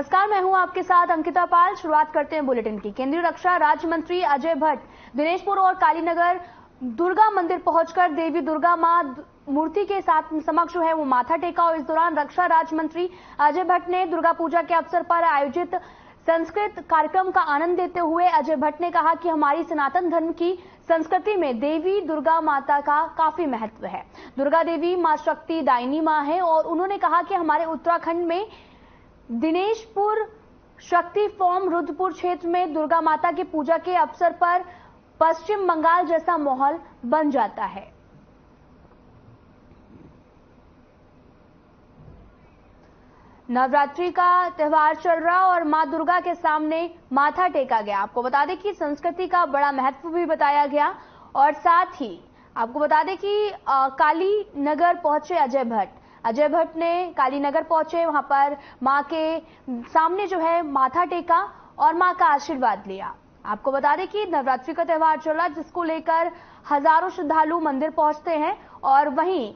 नमस्कार, मैं हूं आपके साथ अंकिता पाल। शुरुआत करते हैं बुलेटिन की। केंद्रीय रक्षा राज्य मंत्री अजय भट्ट दिनेशपुर और कालीनगर दुर्गा मंदिर पहुंचकर देवी दुर्गा मां मूर्ति के साथ समक्ष जो है वो माथा टेका। और इस दौरान रक्षा राज्य मंत्री अजय भट्ट ने दुर्गा पूजा के अवसर पर आयोजित संस्कृत कार्यक्रम का आनंद लेते हुए अजय भट्ट ने कहा कि हमारी सनातन धर्म की संस्कृति में देवी दुर्गा माता का काफी महत्व है। दुर्गा देवी मां शक्ति दायिनी मां है और उन्होंने कहा कि हमारे उत्तराखंड में दिनेशपुर शक्ति फॉर्म रुद्रपुर क्षेत्र में दुर्गा माता की पूजा के अवसर पर पश्चिम बंगाल जैसा माहौल बन जाता है। नवरात्रि का त्योहार चल रहा और मां दुर्गा के सामने माथा टेका गया। आपको बता दें कि संस्कृति का बड़ा महत्व भी बताया गया और साथ ही आपको बता दें कि काली नगर पहुंचे अजय भट्ट ने काली नगर पहुंचे, वहां पर मां के सामने जो है माथा टेका और मां का आशीर्वाद लिया। आपको बता दें कि नवरात्रि का त्योहार चला जिसको लेकर हजारों श्रद्धालु मंदिर पहुंचते हैं और वहीं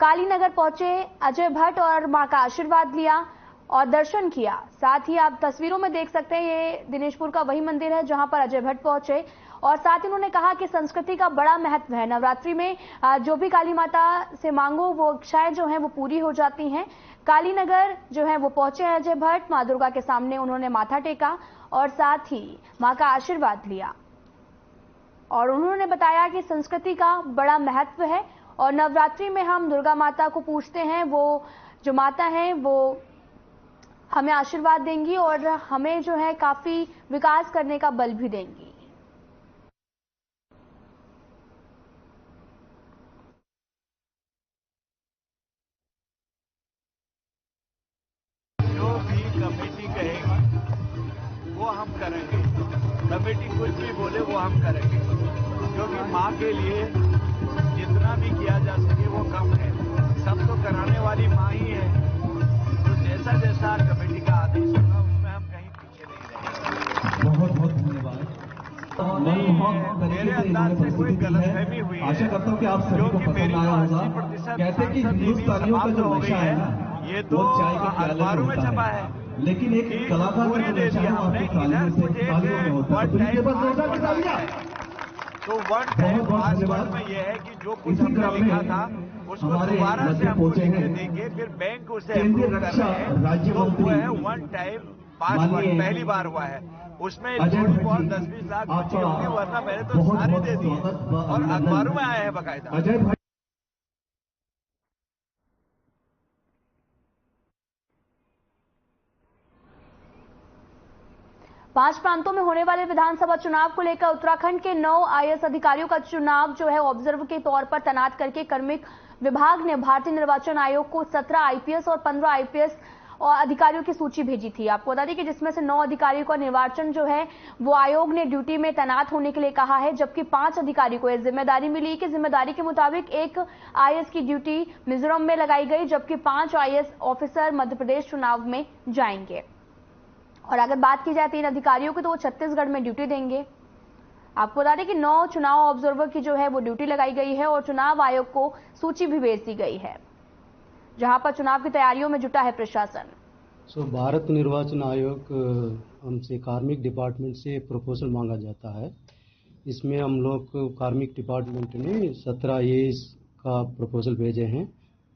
काली नगर पहुंचे अजय भट्ट और मां का आशीर्वाद लिया और दर्शन किया। साथ ही आप तस्वीरों में देख सकते हैं ये दिनेशपुर का वही मंदिर है जहां पर अजय भट्ट पहुंचे और साथ ही उन्होंने कहा कि संस्कृति का बड़ा महत्व है। नवरात्रि में जो भी काली माता से मांगो वो इच्छाएं जो हैं वो पूरी हो जाती हैं। काली नगर जो है वो पहुंचे अजय भट्ट, मां दुर्गा के सामने उन्होंने माथा टेका और साथ ही मां का आशीर्वाद लिया और उन्होंने बताया कि संस्कृति का बड़ा महत्व है और नवरात्रि में हम दुर्गा माता को पूजते हैं। वो जो माता है वो हमें आशीर्वाद देंगी और हमें जो है काफी विकास करने का बल भी देंगी। जो भी कमेटी कहेगी वो हम करेंगे, कमेटी कुछ भी बोले वो हम करेंगे, क्योंकि माँ के लिए जितना भी किया जा सके वो कम है। सब तो कराने वाली माँ ही है, तो जैसा जैसा कमेटी का आदेश होगा उसमें हम कहीं पीछे नहीं रहेंगे। बहुत बहुत धन्यवाद। मेरे अंदाज से कोई गलतफहमी हुई है, आशा करता हूँ कि आप सभी को पसंद आया होगा। कहते हैं कि हिंदुस्तानियों का जो नशा है ना, ये तो अखबारों में छपा है, लेकिन एक कलाकार का जो नशा है आपके तालियों में होता है। तो इनके पास नशा कितना लिया? तो वन टाइम पासवर्ड में यह है कि जो कुछ हमने लिखा था उसको दोबारा से हम देंगे, फिर बैंक उसे अप्रूव कर रहे हैं। तो वो है वन टाइम पासवर्ड, पहली बार हुआ है। उसमें थोड़ी बहुत 10-20 लाख बची होंगी, वरना मैंने तो सारे दे दिए और अखबारों में आए हैं बाकायदा। अजय भाई 5 प्रांतों में होने वाले विधानसभा चुनाव को लेकर उत्तराखंड के 9 आईएएस अधिकारियों का चुनाव जो है ऑब्जर्वर के तौर पर तैनात करके कार्मिक विभाग ने भारतीय निर्वाचन आयोग को 17 आईपीएस और 15 आईपीएस और अधिकारियों की सूची भेजी थी। आपको बता दें कि जिसमें से 9 अधिकारियों का निर्वाचन जो है वो आयोग ने ड्यूटी में तैनात होने के लिए कहा है, जबकि 5 अधिकारियों को यह जिम्मेदारी मिली कि जिम्मेदारी के मुताबिक एक आईएएस की ड्यूटी मिजोरम में लगाई गई, जबकि 5 आईएएस ऑफिसर मध्य प्रदेश चुनाव में जाएंगे। और अगर बात की जाए 3 अधिकारियों की तो वो छत्तीसगढ़ में ड्यूटी देंगे। आपको बता दें कि 9 चुनाव ऑब्जर्वर की जो है वो ड्यूटी लगाई गई है और चुनाव आयोग को सूची भी भेज दी गई है, जहां पर चुनाव की तैयारियों में जुटा है प्रशासन। भारत निर्वाचन आयोग हमसे कार्मिक डिपार्टमेंट से प्रपोजल मांगा जाता है। इसमें हम लोग कार्मिक डिपार्टमेंट ने 17 आईएएस का प्रपोजल भेजे हैं,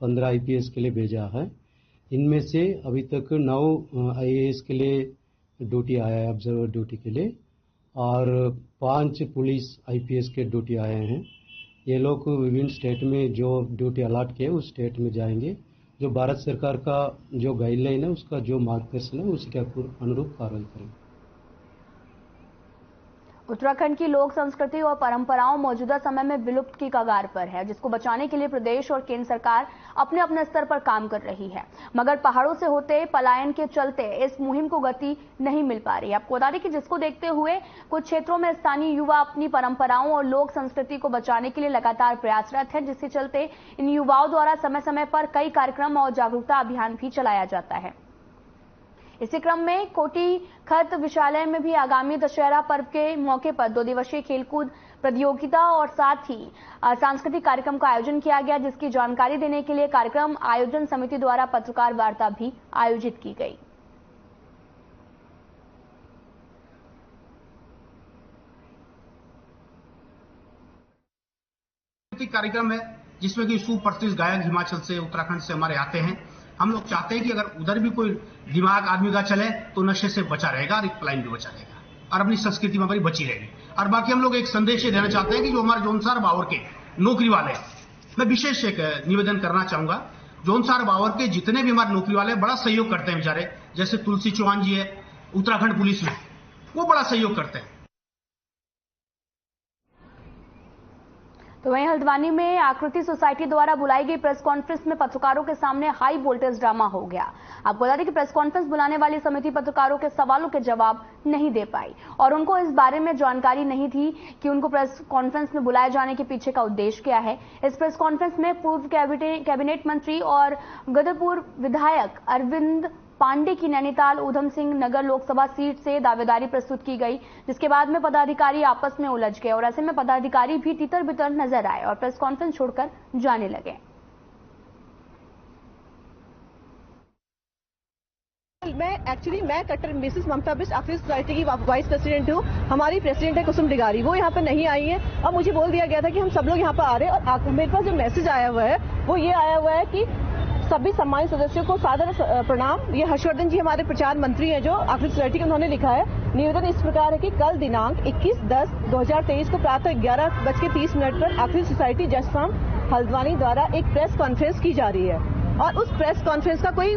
15 आईपीएस के लिए भेजा है। इनमें से अभी तक 9 आईएएस के लिए ड्यूटी आया है, ऑब्जर्वर ड्यूटी के लिए, और 5 पुलिस आईपीएस के ड्यूटी आए हैं। ये लोग विभिन्न स्टेट में जो ड्यूटी अलॉट किए उस स्टेट में जाएंगे। जो भारत सरकार का जो गाइडलाइन है उसका जो मार्गदर्शन है उसके अनुरूप कार्रवाई करेंगे। उत्तराखंड की लोक संस्कृति और परंपराओं मौजूदा समय में विलुप्त की कगार पर है, जिसको बचाने के लिए प्रदेश और केंद्र सरकार अपने अपने स्तर पर काम कर रही है, मगर पहाड़ों से होते पलायन के चलते इस मुहिम को गति नहीं मिल पा रही। आपको बता दें कि जिसको देखते हुए कुछ क्षेत्रों में स्थानीय युवा अपनी परंपराओं और लोक संस्कृति को बचाने के लिए लगातार प्रयासरत है, जिसके चलते इन युवाओं द्वारा समय समय पर कई कार्यक्रम और जागरूकता अभियान भी चलाया जाता है। इसी क्रम में कोटी खत विश्वविद्यालय में भी आगामी दशहरा पर्व के मौके पर 2 दिवसीय खेलकूद प्रतियोगिता और साथ ही सांस्कृतिक कार्यक्रम का आयोजन किया गया, जिसकी जानकारी देने के लिए कार्यक्रम आयोजन समिति द्वारा पत्रकार वार्ता भी आयोजित की गई। कार्यक्रम है जिसमें कि सुप्रसिद्ध गायक हिमाचल से, उत्तराखंड से हमारे आते हैं। हम लोग चाहते हैं कि अगर उधर भी कोई दिमाग आदमी का चले तो नशे से बचा रहेगा और पलायन भी बचा रहेगा और अपनी संस्कृति में हमारी बची रहेगी। और बाकी हम लोग एक संदेश ये देना चाहते हैं कि जो हमारे जौनसार बावर के नौकरी वाले, मैं विशेष एक निवेदन करना चाहूंगा। जौनसार बावर के जितने भी हमारे नौकरी वाले बड़ा सहयोग करते हैं बेचारे, जैसे तुलसी चौहान जी है उत्तराखंड पुलिस में, वो बड़ा सहयोग करते हैं। तो वहीं हल्द्वानी में आकृति सोसाइटी द्वारा बुलाई गई प्रेस कॉन्फ्रेंस में पत्रकारों के सामने हाई वोल्टेज ड्रामा हो गया। आपको बता दें कि प्रेस कॉन्फ्रेंस बुलाने वाली समिति पत्रकारों के सवालों के जवाब नहीं दे पाई और उनको इस बारे में जानकारी नहीं थी कि उनको प्रेस कॉन्फ्रेंस में बुलाए जाने के पीछे का उद्देश्य क्या है। इस प्रेस कॉन्फ्रेंस में पूर्व कैबिनेट मंत्री और गदरपुर विधायक अरविंद पांडे की नैनीताल ऊधम सिंह नगर लोकसभा सीट से दावेदारी प्रस्तुत की गई, जिसके बाद में पदाधिकारी आपस में उलझ गए और ऐसे में पदाधिकारी भी तितर बितर नजर आए और प्रेस कॉन्फ्रेंस छोड़कर जाने लगे। मैं कट्टर मिसेस ममता बिष्ट आकृति सोसाइटी की वाइस प्रेसिडेंट हूँ। हमारी प्रेसिडेंट है कुसुम डिगारी, वो यहाँ पे नहीं आई है और मुझे बोल दिया गया था कि हम सब लोग यहाँ पे आ रहे हैं और मेरे पास जो मैसेज आया हुआ है वो ये आया हुआ है कि सभी सम्मानित सदस्यों को सादर प्रणाम। ये हर्षवर्धन जी हमारे प्रचार मंत्री हैं जो आकृति सोसाइटी के, उन्होंने लिखा है निवेदन इस प्रकार है कि कल दिनांक 21/10/2023 को प्रातः 11:30 पर आकृति सोसाइटी जसफाम हल्द्वानी द्वारा एक प्रेस कॉन्फ्रेंस की जा रही है और उस प्रेस कॉन्फ्रेंस का कोई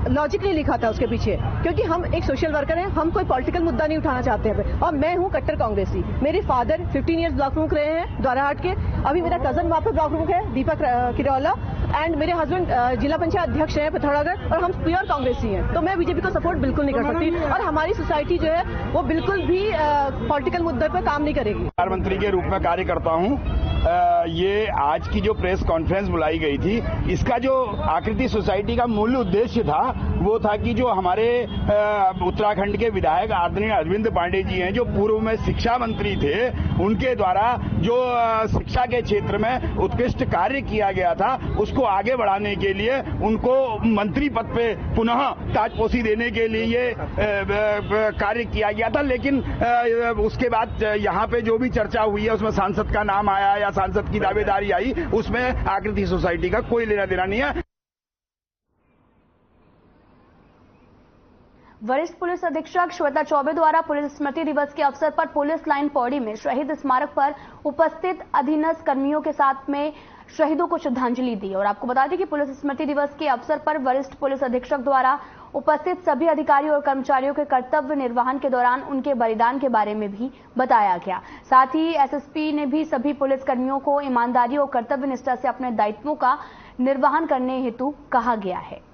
लॉजिक नहीं लिखा था उसके पीछे, क्योंकि हम एक सोशल वर्कर हैं, हम कोई पॉलिटिकल मुद्दा नहीं उठाना चाहते हैं और मैं हूं कट्टर कांग्रेसी। मेरे फादर 15 इयर्स ब्लॉक प्रमुख रहे हैं द्वाराहाट के, अभी मेरा कजन वहां पर ब्लॉक प्रमुख है दीपक किरौला एंड मेरे हस्बैंड जिला पंचायत अध्यक्ष हैं पिथौरागढ़ और हम प्योर कांग्रेसी हैं। तो मैं बीजेपी को सपोर्ट बिल्कुल नहीं कर सकती और हमारी सोसाइटी जो है वो बिल्कुल भी पॉलिटिकल मुद्दे पर काम नहीं करेगी। प्रधानमंत्री के रूप में कार्य करता हूँ। ये आज की जो प्रेस कॉन्फ्रेंस बुलाई गई थी, इसका जो आकृति सोसाइटी का मूल उद्देश्य था वो था कि जो हमारे उत्तराखंड के विधायक आदरणीय अरविंद पांडे जी हैं, जो पूर्व में शिक्षा मंत्री थे, उनके द्वारा जो शिक्षा के क्षेत्र में उत्कृष्ट कार्य किया गया था उसको आगे बढ़ाने के लिए उनको मंत्री पद पे पुनः ताजपोशी देने के लिए ये कार्य किया गया था। लेकिन उसके बाद यहाँ पे जो भी चर्चा हुई है उसमें सांसद का नाम आया या सांसद की दावेदारी आई, उसमें आकृति सोसाइटी का कोई लेना देना नहीं है। वरिष्ठ पुलिस अधीक्षक श्वेता चौबे द्वारा पुलिस स्मृति दिवस के अवसर पर पुलिस लाइन पौड़ी में शहीद स्मारक पर उपस्थित अधीनस्थ कर्मियों के साथ में शहीदों को श्रद्धांजलि दी। और आपको बता दें कि पुलिस स्मृति दिवस के अवसर पर वरिष्ठ पुलिस अधीक्षक द्वारा उपस्थित सभी अधिकारियों और कर्मचारियों के कर्तव्य निर्वहन के दौरान उनके बलिदान के बारे में भी बताया गया। साथ ही एसएसपी ने भी सभी पुलिस कर्मियों को ईमानदारी और कर्तव्य निष्ठा से अपने दायित्वों का निर्वहन करने हेतु कहा गया है।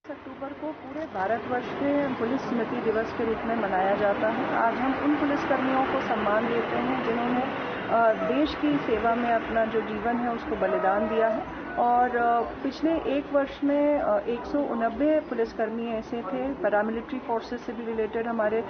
अक्टूबर को पूरे भारतवर्ष में पुलिस स्मृति दिवस के रूप में मनाया जाता है। आज हम उन पुलिसकर्मियों को सम्मान देते हैं जिन्होंने देश की सेवा में अपना जो जीवन है उसको बलिदान दिया है और पिछले एक वर्ष में 189 पुलिसकर्मी ऐसे थे पैरामिलिट्री फोर्सेस से भी रिलेटेड हमारे।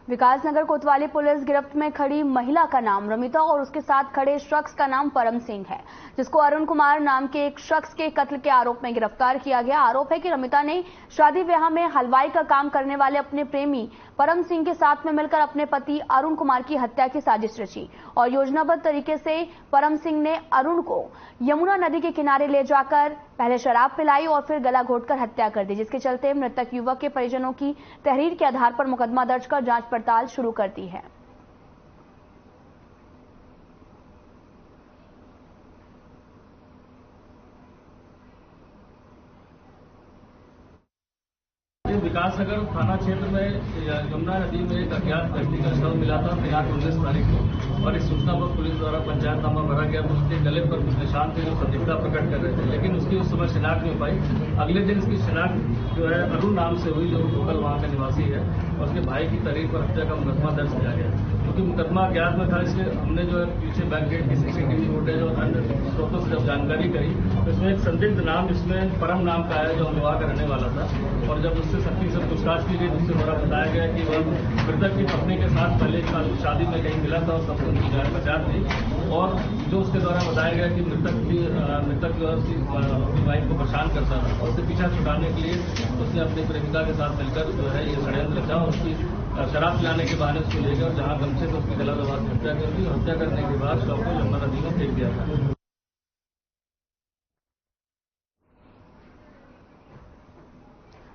विकासनगर कोतवाली पुलिस गिरफ्त में खड़ी महिला का नाम रमिता और उसके साथ खड़े शख्स का नाम परम सिंह है, जिसको अरुण कुमार नाम के एक शख्स के कत्ल के आरोप में गिरफ्तार किया गया। आरोप है कि रमिता ने शादी ब्याह में हलवाई का काम करने वाले अपने प्रेमी परम सिंह के साथ में मिलकर अपने पति अरुण कुमार की हत्या की साजिश रची और योजनाबद्ध तरीके से परम सिंह ने अरुण को यमुना नदी के किनारे ले जाकर पहले शराब पिलाई और फिर गला घोटकर हत्या कर दी, जिसके चलते मृतक युवक के परिजनों की तहरीर के आधार पर मुकदमा दर्ज कर जांच पड़ताल शुरू कर दी है। विकासनगर थाना क्षेत्र में यमुना नदी में एक अज्ञात व्यक्ति का शव मिला था दिनांक 19 तारीख को और इस सूचना पर पुलिस द्वारा पंचायतनामा भरा गया। तो उसके गले पर कुछ निशान थे जो संदिग्धता प्रकट कर रहे थे, लेकिन उसकी उस समय शिनाख्त नहीं हो पाई। अगले दिन इसकी शिनाख्त जो है अरुण नाम से हुई, जो लोकल वहाँ का निवासी है और उसके भाई की तहरीर पर हत्या का मुकदमा दर्ज किया गया। क्योंकि मुकदमा अज्ञात में था इसलिए हमने जो है पीछे बैकगेट की सीसीटीवी फुटेज और अन्य स्रोतों से जब जानकारी करी तो इसमें एक संदिग्ध नाम इसमें परम नाम का है जो अमरोहा का रहने वाला था। और जब उससे सख्ती से पूछताछ की गई तो उससे द्वारा बताया गया कि वह मृतक की पत्नी के साथ पहले शादी में कहीं मिला था और सबसे उनकी जान बचा थी। और जो उसके द्वारा बताया गया कि मृतक जो है अपनी वाइफ को परेशान करता था और उससे पीछा छुड़ाने के लिए उसने अपनी प्रेमिका के साथ मिलकर जो है ये षड्यंत्र रचा और उसकी शराब पिलाने के बहाने उसको ले गया और जहां गमछे से उसकी गला दबा के हत्या कर दी और हत्या करने के बाद शव को यमुना नदी में फेंक दिया था।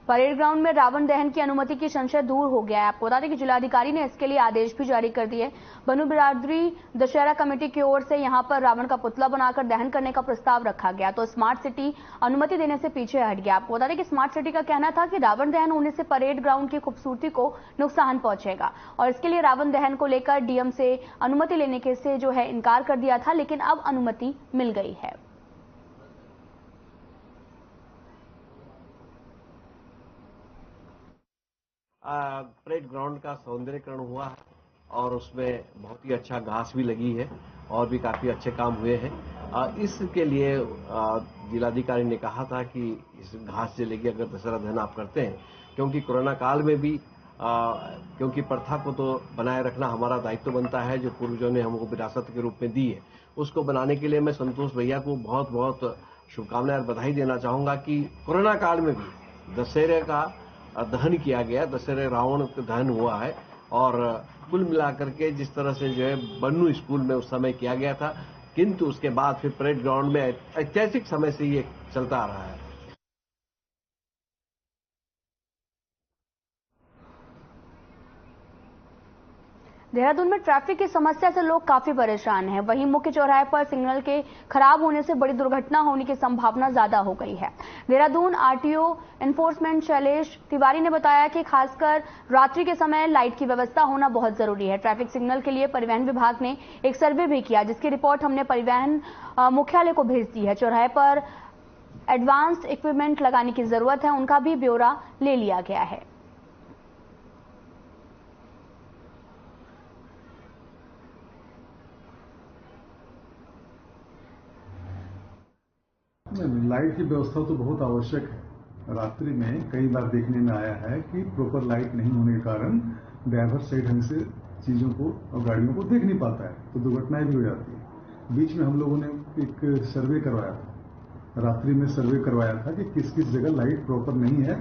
परेड ग्राउंड में रावण दहन की अनुमति की संशय दूर हो गया है। आपको बता दें कि जिलाधिकारी ने इसके लिए आदेश भी जारी कर दिए। बनु बिरादरी दशहरा कमेटी की ओर से यहां पर रावण का पुतला बनाकर दहन करने का प्रस्ताव रखा गया तो स्मार्ट सिटी अनुमति देने से पीछे हट गया। आपको बता दें कि स्मार्ट सिटी का कहना था कि रावण दहन होने से परेड ग्राउंड की खूबसूरती को नुकसान पहुंचेगा और इसके लिए रावण दहन को लेकर डीएम से अनुमति लेने के से जो है इनकार कर दिया था, लेकिन अब अनुमति मिल गई है। परेड ग्राउंड का सौंदर्यीकरण हुआ है और उसमें बहुत ही अच्छा घास भी लगी है और भी काफी अच्छे काम हुए हैं। इसके लिए जिलाधिकारी ने कहा था कि इस घास से लेके अगर दशहरा दहन आप करते हैं, क्योंकि कोरोना काल में भी क्योंकि प्रथा को तो बनाए रखना हमारा दायित्व बनता है जो पूर्वजों ने हमको विरासत के रूप में दी है, उसको बनाने के लिए मैं संतोष भैया को बहुत बहुत शुभकामनाएं और बधाई देना चाहूंगा कि कोरोना काल में भी दशहरे का दहन किया गया, दशहरे रावण का दहन हुआ है और कुल मिलाकर के जिस तरह से जो है बन्नू स्कूल में उस समय किया गया था, किंतु उसके बाद फिर परेड ग्राउंड में ऐतिहासिक समय से ये चलता आ रहा है। देहरादून में ट्रैफिक की समस्या से लोग काफी परेशान हैं। वहीं मुख्य चौराहे पर सिग्नल के खराब होने से बड़ी दुर्घटना होने की संभावना ज्यादा हो गई है। देहरादून आरटीओ एनफोर्समेंट शैलेश तिवारी ने बताया कि खासकर रात्रि के समय लाइट की व्यवस्था होना बहुत जरूरी है। ट्रैफिक सिग्नल के लिए परिवहन विभाग ने एक सर्वे भी किया, जिसकी रिपोर्ट हमने परिवहन मुख्यालय को भेज दी है। चौराहे पर एडवांस्ड इक्विपमेंट लगाने की जरूरत है, उनका भी ब्यौरा ले लिया गया है। लाइट की व्यवस्था तो बहुत आवश्यक है। रात्रि में कई बार देखने में आया है कि प्रॉपर लाइट नहीं होने के कारण ड्राइवर सही ढंग से चीजों को और गाड़ियों को देख नहीं पाता है, तो दुर्घटनाएं भी हो जाती है। बीच में हम लोगों ने एक सर्वे करवाया था, रात्रि में सर्वे करवाया था कि किस किस जगह लाइट प्रॉपर नहीं है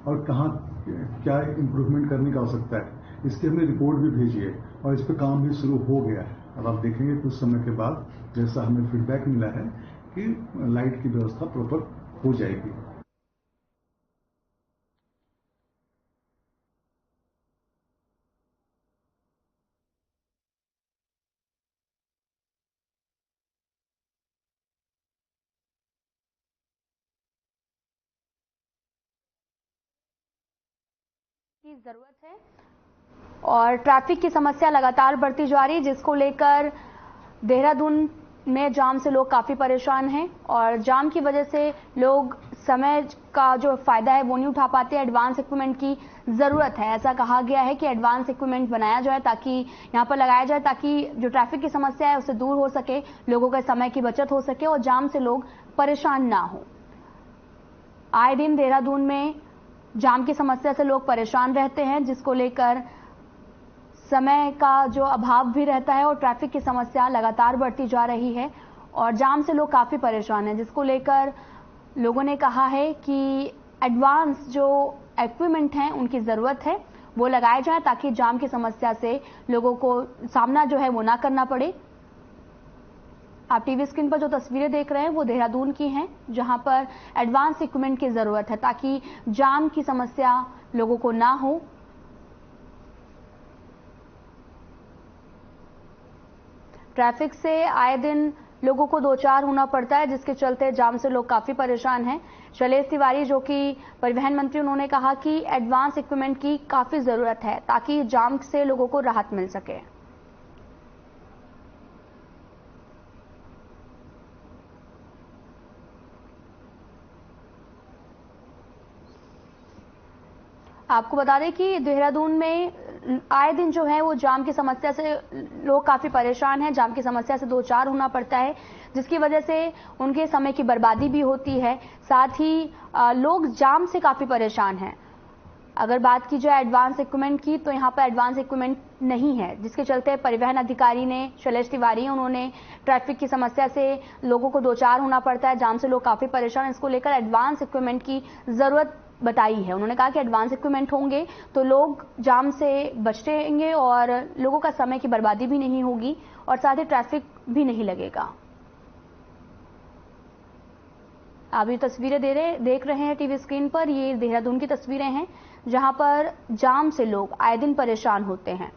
और कहाँ क्या इम्प्रूवमेंट करने की आवश्यकता है। इसकी हमने रिपोर्ट भी भेजी है और इस पर काम भी शुरू हो गया है। अब आप देखेंगे कुछ समय के बाद जैसा हमें फीडबैक मिला है कि लाइट की व्यवस्था प्रॉपर हो जाएगी। की जरूरत है और ट्रैफिक की समस्या लगातार बढ़ती जा रही है, जिसको लेकर देहरादून में जाम से लोग काफी परेशान हैं और जाम की वजह से लोग समय का जो फायदा है वो नहीं उठा पाते। एडवांस इक्विपमेंट की जरूरत है, ऐसा कहा गया है कि एडवांस इक्विपमेंट बनाया जाए ताकि यहां पर लगाया जाए ताकि जो ट्रैफिक की समस्या है उससे दूर हो सके, लोगों के समय की बचत हो सके और जाम से लोग परेशान ना हो। आए दिन देहरादून में जाम की समस्या से लोग परेशान रहते हैं, जिसको लेकर समय का जो अभाव भी रहता है और ट्रैफिक की समस्या लगातार बढ़ती जा रही है और जाम से लोग काफी परेशान हैं, जिसको लेकर लोगों ने कहा है कि एडवांस जो इक्विपमेंट हैं उनकी जरूरत है, वो लगाए जाए ताकि जाम की समस्या से लोगों को सामना जो है वो ना करना पड़े। आप टीवी स्क्रीन पर जो तस्वीरें देख रहे हैं वो देहरादून की हैं, जहां पर एडवांस इक्विपमेंट की जरूरत है ताकि जाम की समस्या लोगों को ना हो। ट्रैफिक से आए दिन लोगों को दो चार होना पड़ता है, जिसके चलते जाम से लोग काफी परेशान हैं। शैलेश तिवारी जो कि परिवहन मंत्री, उन्होंने कहा कि एडवांस इक्विपमेंट की काफी जरूरत है ताकि जाम से लोगों को राहत मिल सके। आपको बता दें कि देहरादून में आए दिन जो है वो जाम की समस्या से लोग काफी परेशान हैं, जाम की समस्या से दो चार होना पड़ता है, जिसकी वजह से उनके समय की बर्बादी भी होती है। साथ ही लोग जाम से काफी परेशान हैं। अगर बात की जाए एडवांस इक्विपमेंट की, तो यहाँ पर एडवांस इक्विपमेंट नहीं है, जिसके चलते परिवहन अधिकारी ने, शैलेश तिवारी, उन्होंने ट्रैफिक की समस्या से लोगों को दो चार होना पड़ता है, जाम से लोग काफी परेशान हैं, इसको लेकर एडवांस इक्विपमेंट की जरूरत बताई है। उन्होंने कहा कि एडवांस इक्विपमेंट होंगे तो लोग जाम से बचेंगे और लोगों का समय की बर्बादी भी नहीं होगी और साथ ही ट्रैफिक भी नहीं लगेगा। आप ये तस्वीरें देख रहे हैं टीवी स्क्रीन पर, ये देहरादून की तस्वीरें हैं जहां पर जाम से लोग आए दिन परेशान होते हैं,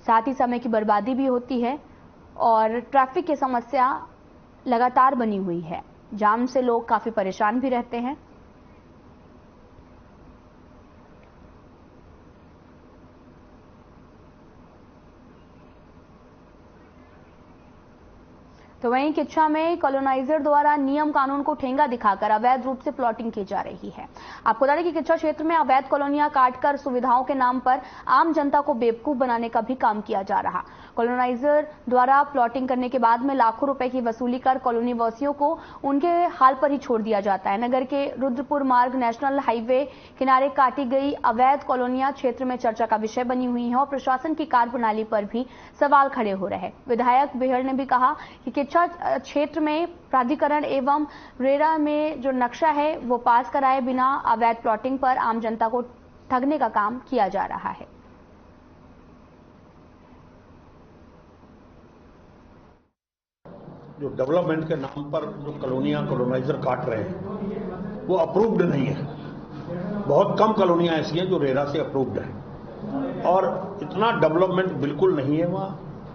साथ ही समय की बर्बादी भी होती है और ट्रैफिक की समस्या लगातार बनी हुई है। जाम से लोग काफी परेशान भी रहते हैं। तो वहीं किच्छा में कॉलोनाइजर द्वारा नियम कानून को ठेंगा दिखाकर अवैध रूप से प्लॉटिंग की जा रही है। आपको बता दें कि किच्छा क्षेत्र में अवैध कॉलोनियां काटकर सुविधाओं के नाम पर आम जनता को बेवकूफ बनाने का भी काम किया जा रहा। कॉलोनाइजर द्वारा प्लॉटिंग करने के बाद में लाखों रुपए की वसूली कर कॉलोनी वासियों को उनके हाल पर ही छोड़ दिया जाता है। नगर के रुद्रपुर मार्ग नेशनल हाईवे किनारे काटी गई अवैध कॉलोनियां क्षेत्र में चर्चा का विषय बनी हुई है और प्रशासन की कार्यप्रणाली पर भी सवाल खड़े हो रहे हैं। विधायक बेहड़ ने भी कहा कि किच्छा क्षेत्र में प्राधिकरण एवं रेरा में जो नक्शा है वो पास कराए बिना अवैध प्लॉटिंग पर आम जनता को ठगने का काम किया जा रहा है। जो डेवलपमेंट के नाम पर जो कॉलोनाइजर काट रहे हैं वो अप्रूव्ड नहीं है। बहुत कम कॉलोनियां ऐसी हैं जो रेरा से अप्रूव्ड है और इतना डेवलपमेंट बिल्कुल नहीं है। वहां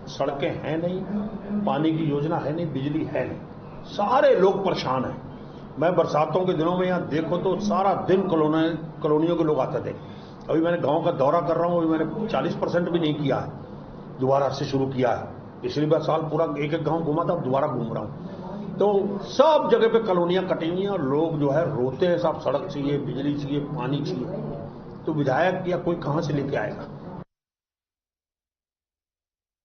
सड़कें हैं नहीं, पानी की योजना है नहीं, बिजली है नहीं, सारे लोग परेशान हैं। मैं बरसातों के दिनों में यहां देखो तो सारा दिन कॉलोनियों के लोग आते थे। अभी मैंने गांव का दौरा कर रहा हूं, अभी मैंने 40% भी नहीं किया है, दोबारा से शुरू किया है। पिछली बार साल पूरा एक एक गांव घूमा था, दोबारा घूम रहा हूं। तो सब जगह पे कॉलोनियां कटी हुई हैं और लोग जो है रोते हैं, साहब सड़क चाहिए, बिजली चाहिए, पानी चाहिए। तो विधायक या कोई कहां से लेके आएगा?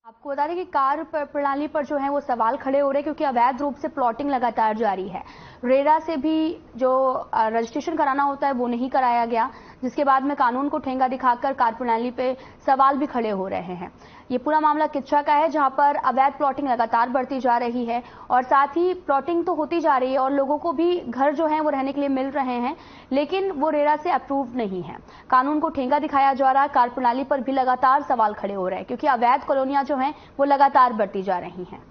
आपको बता दें कि कार्य प्रणाली पर जो है वो सवाल खड़े हो रहे हैं क्योंकि अवैध रूप से प्लॉटिंग लगातार जारी है। रेरा से भी जो रजिस्ट्रेशन कराना होता है वो नहीं कराया गया, जिसके बाद में कानून को ठेंगा दिखाकर कार्य प्रणाली पे सवाल भी खड़े हो रहे हैं। ये पूरा मामला किच्छा का है जहां पर अवैध प्लॉटिंग लगातार बढ़ती जा रही है और साथ ही प्लॉटिंग तो होती जा रही है और लोगों को भी घर जो है वो रहने के लिए मिल रहे हैं, लेकिन वो रेरा से अप्रूव नहीं है। कानून को ठेंगा दिखाया जा रहा है, कार्य प्रणाली पर भी लगातार सवाल खड़े हो रहे हैं क्योंकि अवैध कॉलोनियां जो हैं वो लगातार बढ़ती जा रही हैं।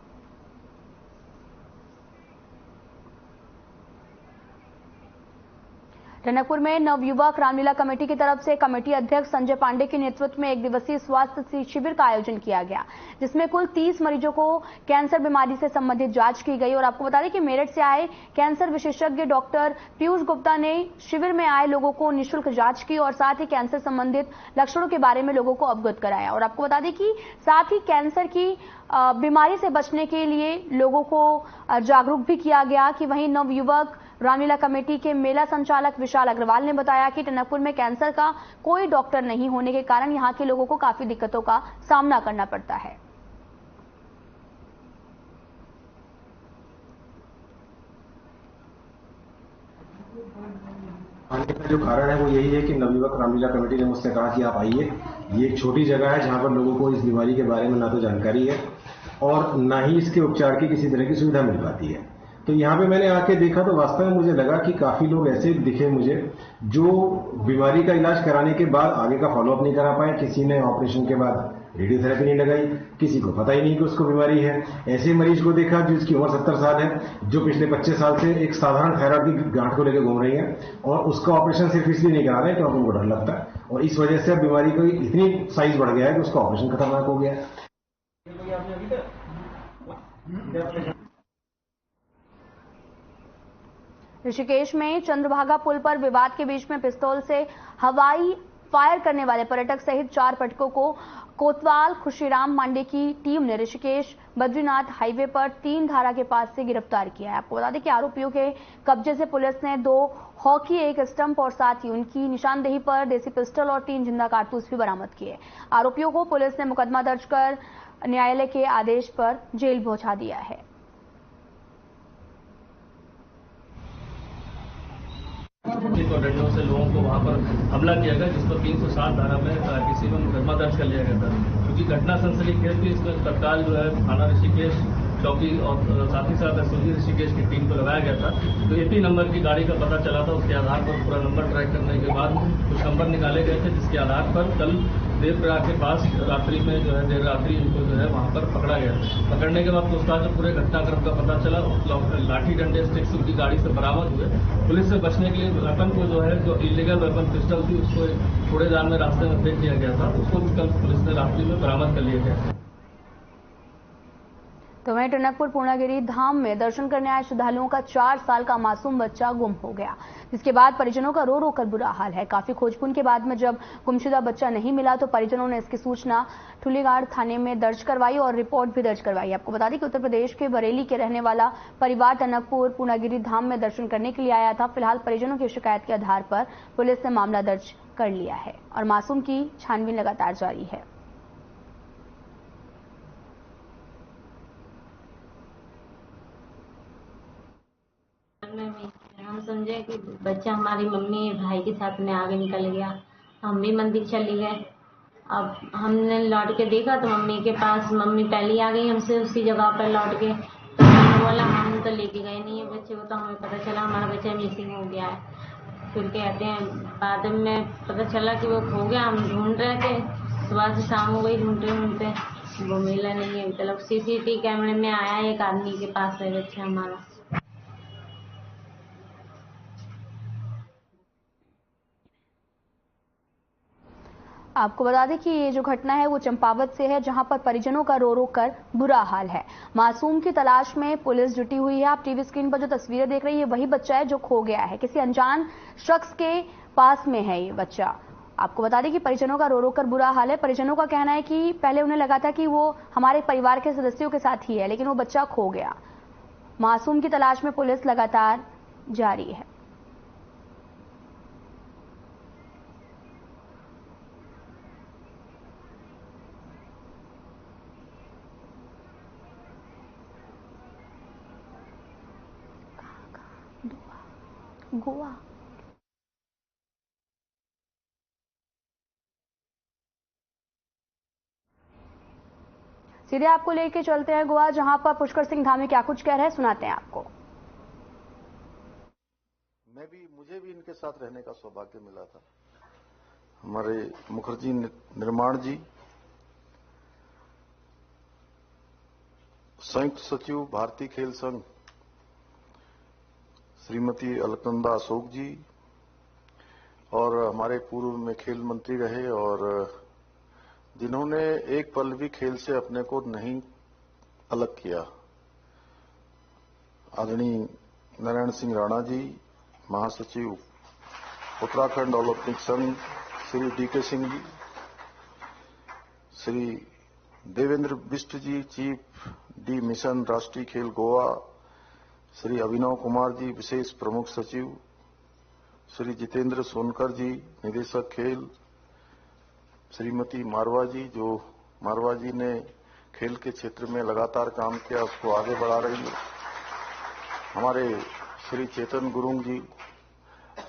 टनकपुर में नवयुवक रामलीला कमेटी की तरफ से कमेटी अध्यक्ष संजय पांडे के नेतृत्व में एक दिवसीय स्वास्थ्य शिविर का आयोजन किया गया, जिसमें कुल 30 मरीजों को कैंसर बीमारी से संबंधित जांच की गई। और आपको बता दें कि मेरठ से आए कैंसर विशेषज्ञ डॉक्टर पीयूष गुप्ता ने शिविर में आए लोगों को निःशुल्क जांच की और साथ ही कैंसर संबंधित लक्षणों के बारे में लोगों को अवगत कराया। और आपको बता दें कि साथ ही कैंसर की बीमारी से बचने के लिए लोगों को जागरूक भी किया गया। कि वहीं नवयुवक रामलीला कमेटी के मेला संचालक विशाल अग्रवाल ने बताया कि टनकपुर में कैंसर का कोई डॉक्टर नहीं होने के कारण यहां के लोगों को काफी दिक्कतों का सामना करना पड़ता है। आने का जो कारण है वो यही है कि नवयुवक रामलीला कमेटी ने मुझसे कहा कि आप आइए, ये एक छोटी जगह है जहां पर लोगों को इस बीमारी के बारे में ना तो जानकारी है और ना ही इसके उपचार की किसी तरह की सुविधा मिल पाती है। तो यहाँ पे मैंने आके देखा तो वास्तव में मुझे लगा कि काफी लोग ऐसे दिखे मुझे जो बीमारी का इलाज कराने के बाद आगे का फॉलोअप नहीं करा पाए। किसी ने ऑपरेशन के बाद रेडियोथेरेपी नहीं लगाई, किसी को पता ही नहीं कि उसको बीमारी है। ऐसे मरीज को देखा जिसकी उम्र 70 साल है, जो पिछले 25 साल से एक साधारण थायराइड की गांठ को लेकर घूम रही है और उसका ऑपरेशन सिर्फ इसलिए नहीं करा रहे क्योंकि उनको डर लगता है और इस वजह से अब बीमारी को इतनी साइज बढ़ गया है कि उसका ऑपरेशन खतरनाक हो गया है। ऋषिकेश में चंद्रभागा पुल पर विवाद के बीच में पिस्तौल से हवाई फायर करने वाले पर्यटक सहित 4 पर्यटकों को कोतवाल खुशीराम मांडे की टीम ने ऋषिकेश बद्रीनाथ हाईवे पर 3 धारा के पास से गिरफ्तार किया है। आपको बता दें कि आरोपियों के कब्जे से पुलिस ने 2 हॉकी, 1 स्टंप और साथ ही उनकी निशानदेही पर देसी पिस्टल और 3 जिंदा कारतूस भी बरामद किए। आरोपियों को पुलिस ने मुकदमा दर्ज कर न्यायालय के आदेश पर जेल पहुंचा दिया है। डंडों से लोगों को वहां पर हमला किया गया, जिस पर 307 धारा में किसी में मुकदमा दर्ज कर लिया गया था। क्योंकि घटना सनसनीखेज थी, इसमें तत्काल जो है थाना ऋषिकेश चौकी और साथ ही साथ एसओजी ऋषिकेश की टीम को लगाया गया था। तो एपी नंबर की गाड़ी का पता चला था, उसके आधार पर पूरा नंबर ट्रैक करने के बाद कुछ नंबर निकाले गए थे, जिसके आधार पर कल देवप्रयाग के पास रात्रि में जो है देर रात्रि इनको जो है वहां पर पकड़ा गया। पकड़ने के बाद पूछताछ में पूरे घटनाक्रम का पता चला। लाठी डंडे स्टिक्स उनकी गाड़ी से बरामद हुए। पुलिस से बचने के लिए वेपन को जो है जो इलीगल वेपन पिस्टल थी उसको कूड़ेदान में रास्ते में फेंक दिया गया था, उसको भी कल पुलिस ने रात्रि में बरामद कर लिया गया। तो वहीं टनकपुर पूर्णागिरि धाम में दर्शन करने आए श्रद्धालुओं का 4 साल का मासूम बच्चा गुम हो गया, जिसके बाद परिजनों का रो रो कर बुरा हाल है। काफी खोजबीन के बाद में जब गुमशुदा बच्चा नहीं मिला तो परिजनों ने इसकी सूचना ठुलीगाड़ थाने में दर्ज करवाई और रिपोर्ट भी दर्ज करवाई। आपको बता दें कि उत्तर प्रदेश के बरेली के रहने वाला परिवार टनकपुर पूर्णागिरि धाम में दर्शन करने के लिए आया था। फिलहाल परिजनों की शिकायत के आधार पर पुलिस ने मामला दर्ज कर लिया है और मासूम की छानबीन लगातार जारी है। हम समझे कि बच्चा हमारी मम्मी भाई के साथ में आगे निकल गया। हम भी मंदिर चली गए। अब हमने लौट के देखा तो मम्मी के पास मम्मी पहले आ गई हमसे उसी जगह पर लौट के। तो हमने बोला हम तो लेके गए नहीं है बच्चे को, तो हमें पता चला हमारा बच्चा मिसिंग हो गया है। फिर कहते हैं बाद में पता चला कि वो खो गया। हम ढूंढ रहे थे, सुबह से शाम हो गई ढूंढते वो मिला नहीं है। मतलब सीसीटीवी कैमरे में आया एक आदमी के पास है बच्चा हमारा। आपको बता दें कि ये जो घटना है वो चंपावत से है, जहां पर परिजनों का रो रो कर बुरा हाल है। मासूम की तलाश में पुलिस जुटी हुई है। आप टीवी स्क्रीन पर जो तस्वीरें देख रही है वही बच्चा है जो खो गया है। किसी अनजान शख्स के पास में है ये बच्चा। आपको बता दें कि परिजनों का रो रो कर बुरा हाल है। परिजनों का कहना है कि पहले उन्हें लगा था कि वो हमारे परिवार के सदस्यों के साथ ही है, लेकिन वो बच्चा खो गया। मासूम की तलाश में पुलिस लगातार जारी है। गोवा सीधे आपको लेके चलते हैं गोवा, जहां पर पुष्कर सिंह धामी क्या कुछ कह रहे हैं सुनाते हैं आपको। मुझे भी इनके साथ रहने का सौभाग्य मिला था। हमारे मुखर्जी निर्माण जी, संयुक्त सचिव भारतीय खेल संघ श्रीमती अलकनंदा अशोक जी, और हमारे पूर्व में खेल मंत्री रहे और जिन्होंने एक पल भी खेल से अपने को नहीं अलग किया, आदरणीय नारायण सिंह राणा जी, महासचिव उत्तराखंड ओलंपिक संघ श्री डीके सिंह जी, श्री देवेंद्र बिष्ट जी, चीफ डी मिशन राष्ट्रीय खेल गोवा, श्री अभिनव कुमार जी, विशेष प्रमुख सचिव, श्री जितेंद्र सोनकर जी, निदेशक खेल, श्रीमती मारवा जी, जो मारवा जी ने खेल के क्षेत्र में लगातार काम किया, उसको आगे बढ़ा रही है, हमारे श्री चेतन गुरुंग जी,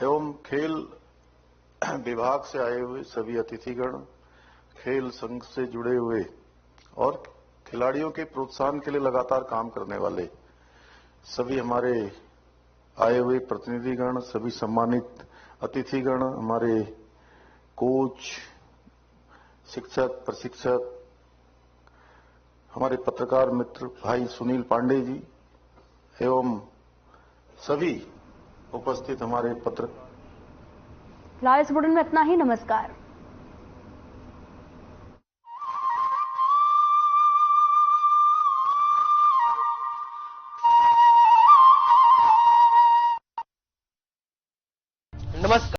एवं खेल विभाग से आए हुए सभी अतिथिगण, खेल संघ से जुड़े हुए और खिलाड़ियों के प्रोत्साहन के लिए लगातार काम करने वाले सभी हमारे आए हुए प्रतिनिधिगण, सभी सम्मानित अतिथिगण, हमारे कोच, शिक्षक, प्रशिक्षक, हमारे पत्रकार मित्र भाई सुनील पांडे जी एवं सभी उपस्थित हमारे पत्रकार। फिलहाल इस बुलेटिन में इतना ही। नमस्कार।